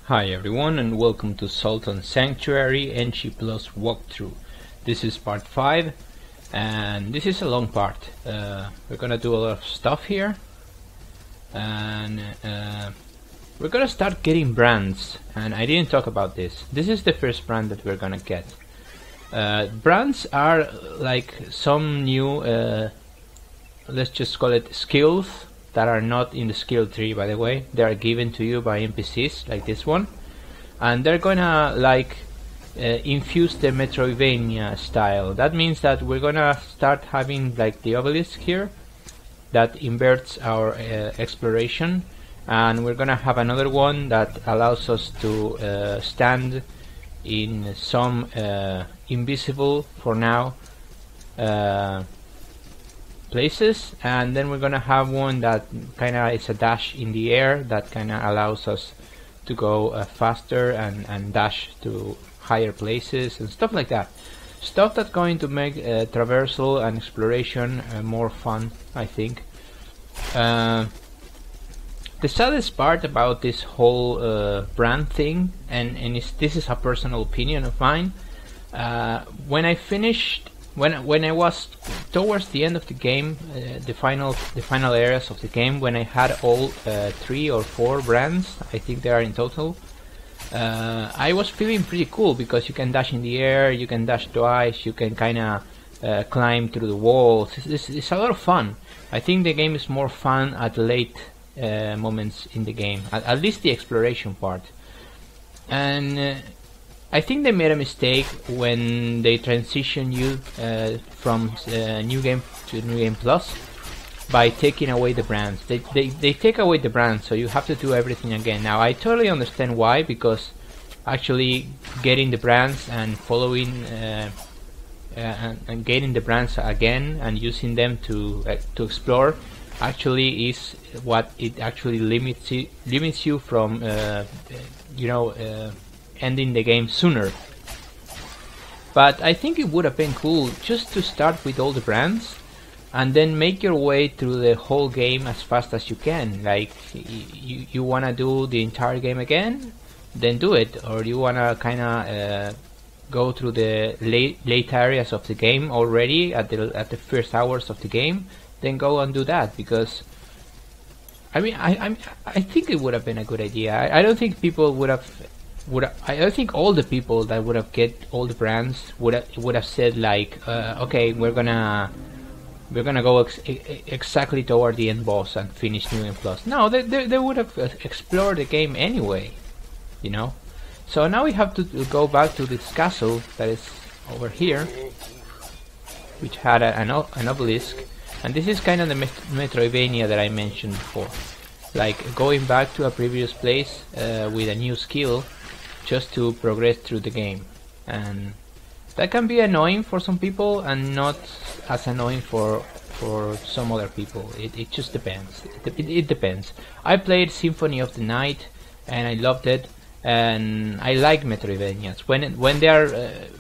Hi everyone and welcome to Sultan Sanctuary NG Plus walkthrough. This is part 5 and this is a long part. We're gonna do a lot of stuff here and we're gonna start getting brands, and I didn't talk about this. This is the first brand that we're gonna get. Brands are like some new, let's just call it skills that are not in the skill tree, by the way. They are given to you by NPCs like this one, and they're gonna like infuse the Metroidvania style. That means that we're gonna start having like the obelisk here that inverts our exploration, and we're gonna have another one that allows us to stand in some invisible for now places, and then we're gonna have one that kinda is a dash in the air that kinda allows us to go faster and dash to higher places and stuff like that. Stuff that's going to make traversal and exploration more fun, I think. The saddest part about this whole brand thing, and this is a personal opinion of mine, when I finished when I was towards the end of the game, the final areas of the game, when I had all 3 or 4 brands, I think there are in total, I was feeling pretty cool because you can dash in the air, you can dash twice, you can kinda climb through the walls. It's a lot of fun. I think the game is more fun at late moments in the game, at least the exploration part. And I think they made a mistake when they transition you from New Game to New Game Plus by taking away the brands. They take away the brands, so you have to do everything again. Now I totally understand why, because actually getting the brands and following and getting the brands again and using them to explore actually is what it actually limits you from ending the game sooner. But I think it would have been cool just to start with all the brands and then make your way through the whole game as fast as you can. Like you wanna do the entire game again, then do it, or you wanna kinda go through the late areas of the game already at the first hours of the game, then go and do that. Because I mean I think it would have been a good idea. I don't think people I think all the people that would have get all the brands would have said like, okay, we're gonna go exactly toward the end boss and finish New Game Plus. No, they would have explored the game anyway, you know. So now we have to go back to this castle that is over here, which had an obelisk, and this is kind of the Metroidvania that I mentioned before, like going back to a previous place with a new skill, just to progress through the game. And that can be annoying for some people and not as annoying for some other people. It just depends. It depends. I played Symphony of the Night and I loved it, and I like Metroidvanias when they are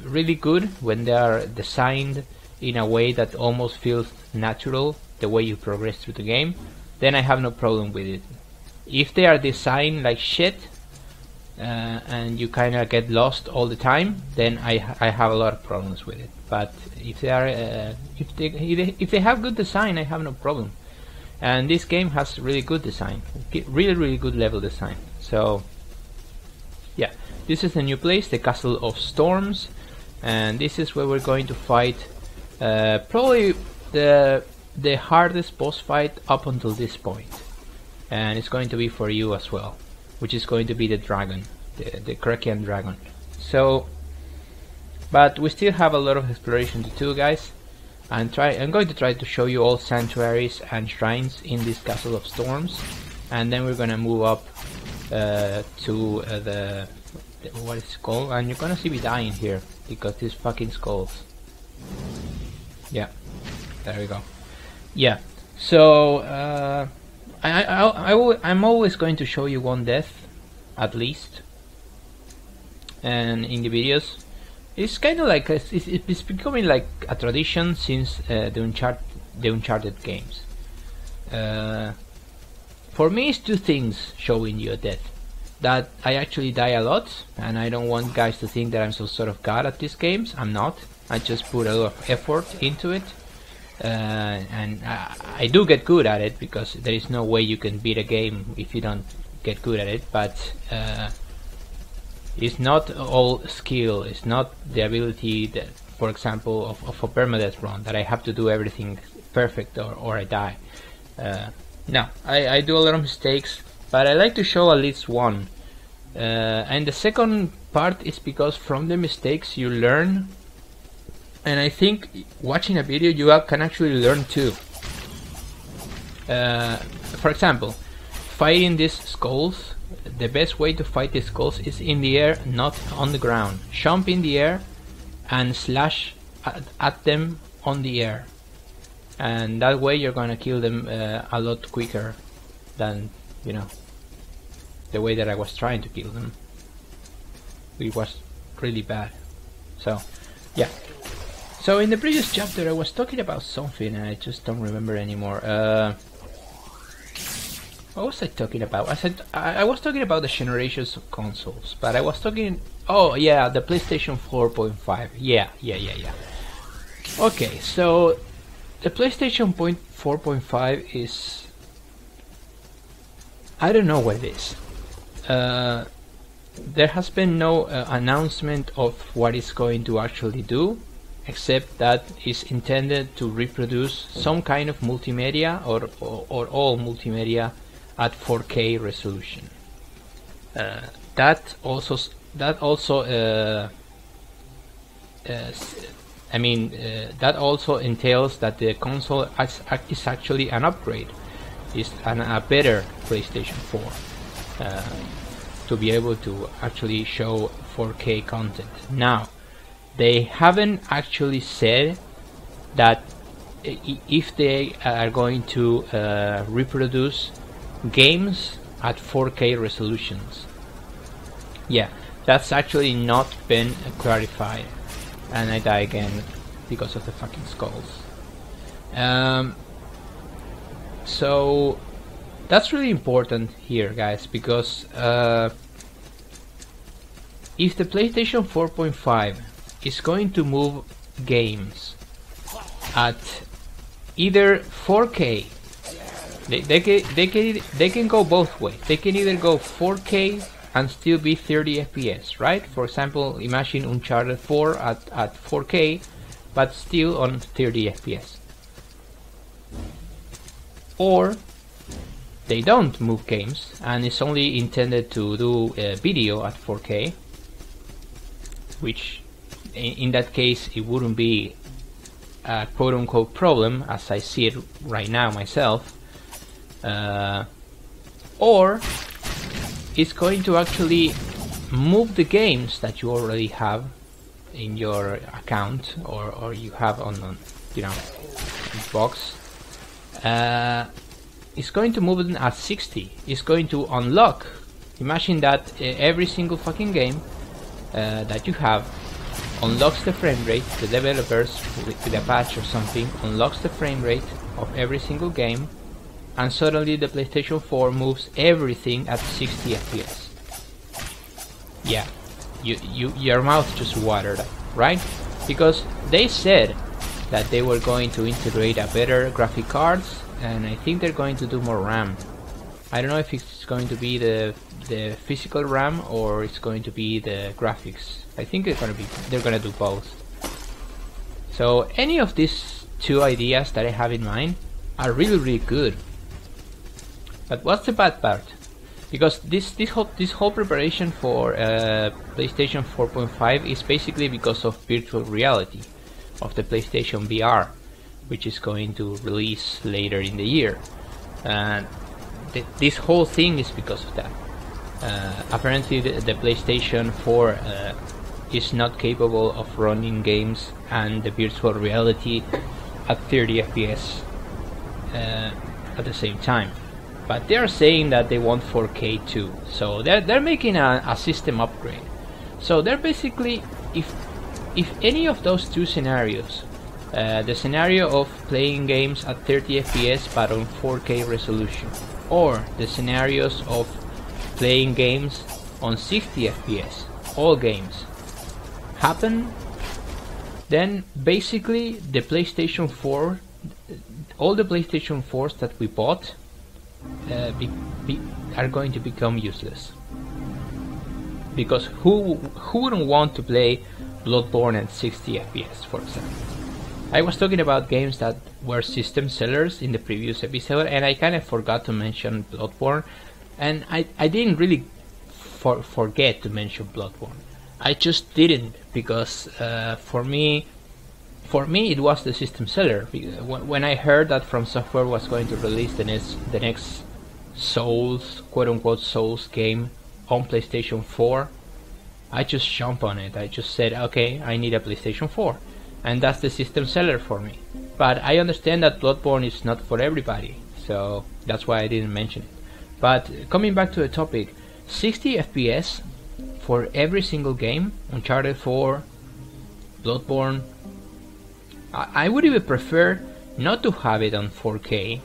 really good, when they are designed in a way that almost feels natural, the way you progress through the game, then I have no problem with it. If they are designed like shit, and you kind of get lost all the time, then I have a lot of problems with it. But if they are if they have good design, I have no problem. And this game has really good design, really good level design. So yeah, this is the new place, the Castle of Storms, and this is where we're going to fight probably the hardest boss fight up until this point, and it's going to be for you as well, which is going to be the dragon, the Kraekan dragon. So, but we still have a lot of exploration to do, guys. And I'm going to try to show you all sanctuaries and shrines in this Castle of Storms, and then we're gonna move up to the what is it called? And you're gonna see me dying here because these fucking skulls. Yeah, there we go. Yeah, so I'm always going to show you one death at least, and in the videos it's kind of like it's becoming like a tradition since the Uncharted games. For me, it's two things showing you a death. that I actually die a lot, and I don't want guys to think that I'm some sort of god at these games. I'm not. I just put a lot of effort into it, and I do get good at it, because there is no way you can beat a game if you don't get good at it. But it's not all skill. It's not the ability that, for example, of a permadeath run, that I have to do everything perfect or I die. No, I do a lot of mistakes, but I like to show at least one. And the second part is because from the mistakes you learn, and I think watching a video you can actually learn too. For example, fighting these skulls, the best way to fight these skulls is in the air, not on the ground. Jump in the air and slash at them on the air, and that way you're gonna kill them a lot quicker than, you know, the way that I was trying to kill them. It was really bad. So yeah, so in the previous chapter I was talking about something and I just don't remember anymore. What was I talking about? I was talking about the generations of consoles, but I was talking, oh yeah, the PlayStation 4.5. Yeah. Okay, so the PlayStation 4.5 is, I don't know what it is. There has been no announcement of what it's going to actually do, except that it's intended to reproduce some kind of multimedia or all multimedia at 4K resolution. That also that also entails that the console is actually an upgrade. It's a better PlayStation 4 to be able to actually show 4K content. Now, they haven't actually said that if they are going to reproduce games at 4K resolutions. Yeah, that's actually not been clarified, and I die again because of the fucking skulls. So that's really important here, guys, because if the PlayStation 4.5 is going to move games at either 4K, they can go both ways. They can either go 4K and still be 30 FPS, right? For example, imagine Uncharted 4 at 4K, but still on 30 FPS. Or they don't move games and it's only intended to do video at 4K, which in that case it wouldn't be a quote-unquote problem as I see it right now myself. Or it's going to actually move the games that you already have in your account or you have on you know, box. It's going to move them at 60. It's going to unlock. Imagine that every single fucking game that you have unlocks the frame rate. The developers with a patch or something unlocks the frame rate of every single game, and suddenly the PlayStation 4 moves everything at 60 FPS. Yeah, your mouth just watered, right? Because they said that they were going to integrate a better graphic cards, and I think they're going to do more RAM. I don't know if it's going to be the physical RAM or it's going to be the graphics. I think they're gonna do both. So any of these two ideas that I have in mind are really good. But what's the bad part? Because this whole preparation for PlayStation 4.5 is basically because of virtual reality, of the PlayStation VR, which is going to release later in the year. And this whole thing is because of that. Apparently the PlayStation 4 is not capable of running games and the virtual reality at 30 FPS at the same time. But they are saying that they want 4K too, so they're making a system upgrade. So they're basically, if any of those two scenarios, the scenario of playing games at 30 FPS but on 4K resolution, or the scenarios of playing games on 60 FPS, all games, happen, then basically the PlayStation 4, all the PlayStation 4s that we bought are going to become useless. Because who wouldn't want to play Bloodborne at 60 FPS, for example? I was talking about games that were system sellers in the previous episode, and I kind of forgot to mention Bloodborne, and I didn't really forget to mention Bloodborne. I just didn't, because for me it was the system seller. When I heard that From Software was going to release the next Souls, quote-unquote Souls game on PlayStation 4, I just jumped on it. I just said, okay, I need a PlayStation 4, and that's the system seller for me. But I understand that Bloodborne is not for everybody, so that's why I didn't mention it. But coming back to the topic, 60 FPS for every single game, Uncharted 4, Bloodborne, I would even prefer not to have it on 4K,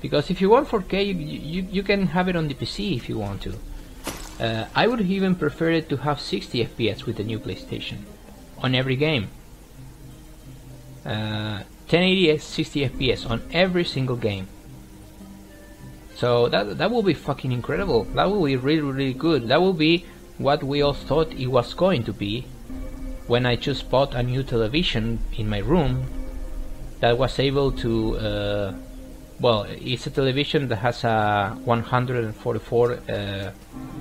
because if you want 4K, you can have it on the PC if you want to. I would even prefer it to have 60 FPS with the new PlayStation on every game. 1080 at 60 FPS on every single game. So that will be fucking incredible. That will be really, really good. That will be what we all thought it was going to be when I just bought a new television in my room that was able to well, it's a television that has a 144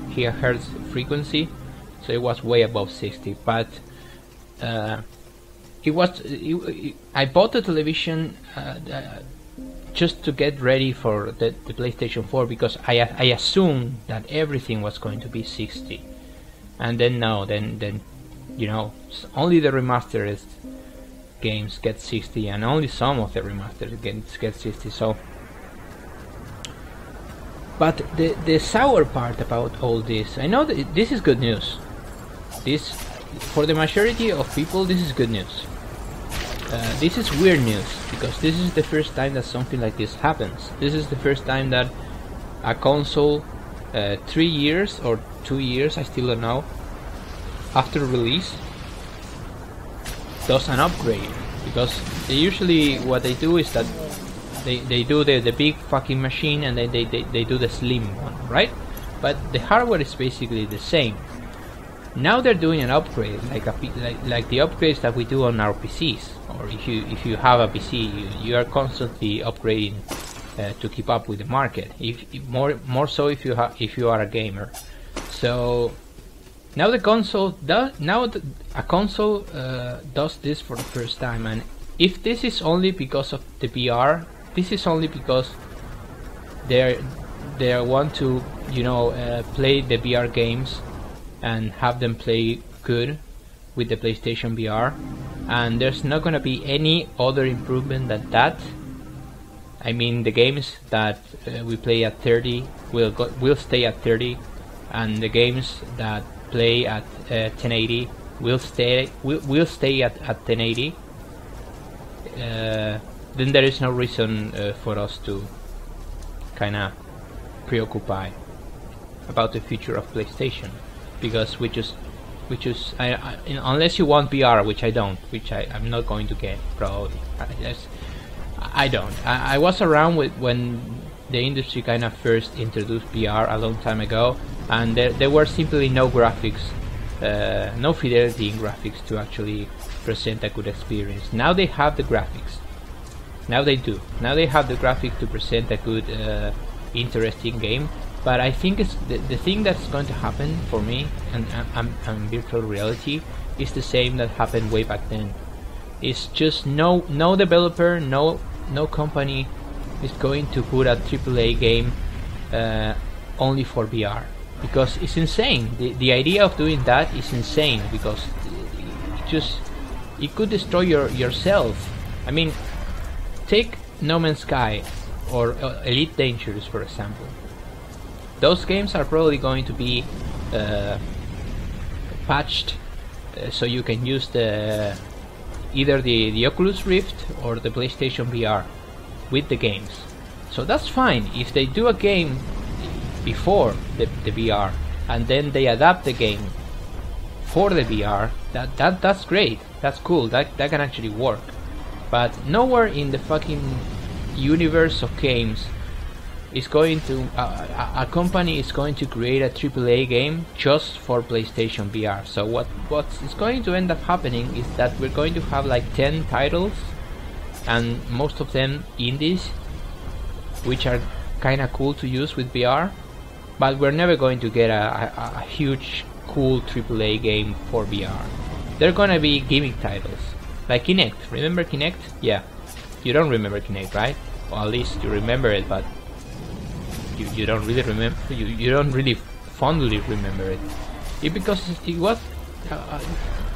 gigahertz frequency, so it was way above 60. But I bought the television just to get ready for the PlayStation 4, because I assumed that everything was going to be 60, and then no, then you know, only the remastered games get 60, and only some of the remastered games get 60. So, but the sour part about all this, I know that this is good news. This, for the majority of people, this is good news. This is weird news, because this is the first time that something like this happens. This is the first time that a console 3 years or 2 years, I still don't know, after release does an upgrade. Because they usually, what they do is that they do the big fucking machine, and then they do the slim one, right? But the hardware is basically the same. Now they're doing an upgrade, like the upgrades that we do on our PCs, or if you have a PC, you are constantly upgrading to keep up with the market. If more so if you are a gamer. So now the console does, a console does this for the first time, and if this is only because of the VR, this is only because they want to, you know, play the VR games and have them play good with the PlayStation VR, and there's not gonna be any other improvement than that. I mean, the games that we play at 30 will stay at 30, and the games that play at 1080 will stay at 1080. Then there is no reason for us to kind of preoccupy about the future of PlayStation, because we just unless you want VR, which I don't, which I'm not going to get probably. I don't. I was around when the industry kind of first introduced VR a long time ago, and there were simply no graphics, no fidelity in graphics to actually present a good experience. Now they have the graphics. Now they do. Now they have the graphics to present a good, interesting game. But I think it's the thing that's going to happen for me and virtual reality is the same that happened way back then. It's just no developer, no company is going to put a AAA game only for VR, because it's insane. The idea of doing that is insane, because it could destroy yourself. I mean, take No Man's Sky or Elite Dangerous, for example. Those games are probably going to be patched so you can use either the Oculus Rift or the PlayStation VR with the games. So that's fine. If they do a game before the VR, and then they adapt the game for the VR, that's great. That's cool. That can actually work. But nowhere in the fucking universe of games is going to a company is going to create a AAA game just for PlayStation VR. So what is going to end up happening is that we're going to have like 10 titles, and most of them indies, which are kind of cool to use with VR, but we're never going to get a huge cool AAA game for VR. They're gonna be gimmick titles like Kinect. Remember Kinect? Yeah, you don't remember Kinect, right? Or at least you remember it, but you don't really remember. You don't really fondly remember it. Because it was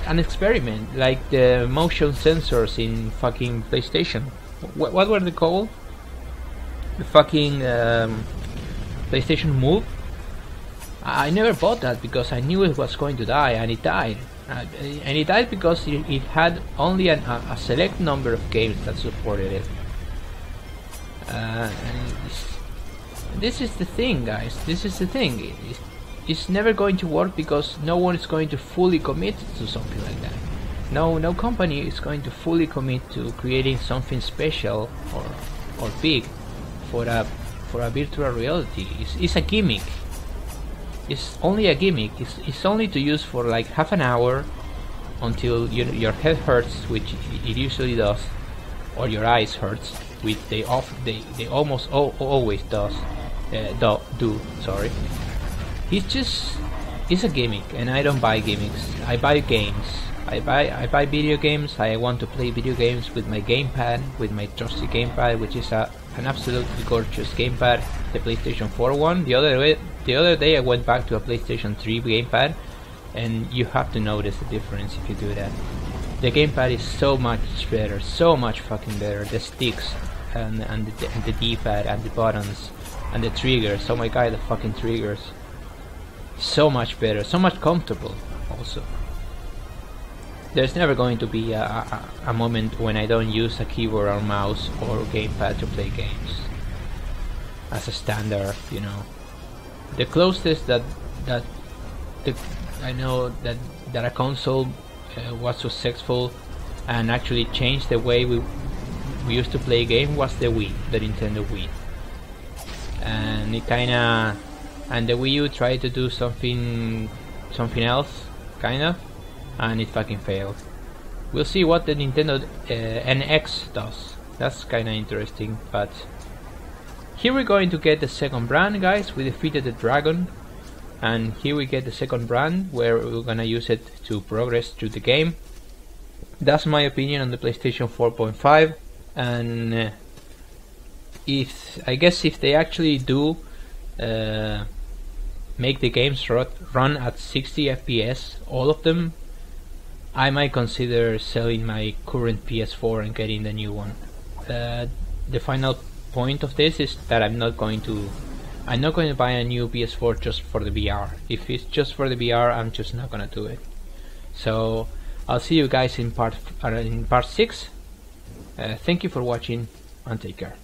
an experiment, like the motion sensors in fucking PlayStation. What were they called? The fucking PlayStation Move. I never bought that because I knew it was going to die, and it died. And it died because it had only a select number of games that supported it. And this is the thing, guys. This is the thing. It's never going to work because no one is going to fully commit to something like that. No company is going to fully commit to creating something special or big for a virtual reality. It's a gimmick. It's only a gimmick. It's only to use for like half an hour until your head hurts, which it usually does, or your eyes hurts, which they almost always do. Sorry. It's a gimmick, and I don't buy gimmicks. I buy games. I buy video games. I want to play video games with my gamepad, with my trusty gamepad, which is an absolutely gorgeous gamepad, the PlayStation 4 one. The other day I went back to a PlayStation 3 gamepad, and you have to notice the difference if you do that. The gamepad is so much better, so much fucking better. The sticks and the D-pad and the buttons and the triggers. Oh my god, the fucking triggers. So much better, so much comfortable also. There's never going to be a moment when I don't use a keyboard or mouse or gamepad to play games as a standard, you know. The closest that I know that a console was successful and actually changed the way we used to play game was the Wii, the Nintendo Wii. And it kinda, and the Wii U tried to do something else, kind of, and it fucking failed. We'll see what the Nintendo NX does. That's kinda interesting, but here we're going to get the second brand, guys. We defeated the dragon, and here we get the second brand where we're gonna use it to progress through the game. That's my opinion on the PlayStation 4.5, and I guess if they actually do make the games run at 60 FPS, all of them, I might consider selling my current PS4 and getting the new one. The final point of this is that I'm not going to buy a new PS4 just for the VR. If it's just for the VR, I'm just not gonna do it. So I'll see you guys in part 6. Thank you for watching, and take care.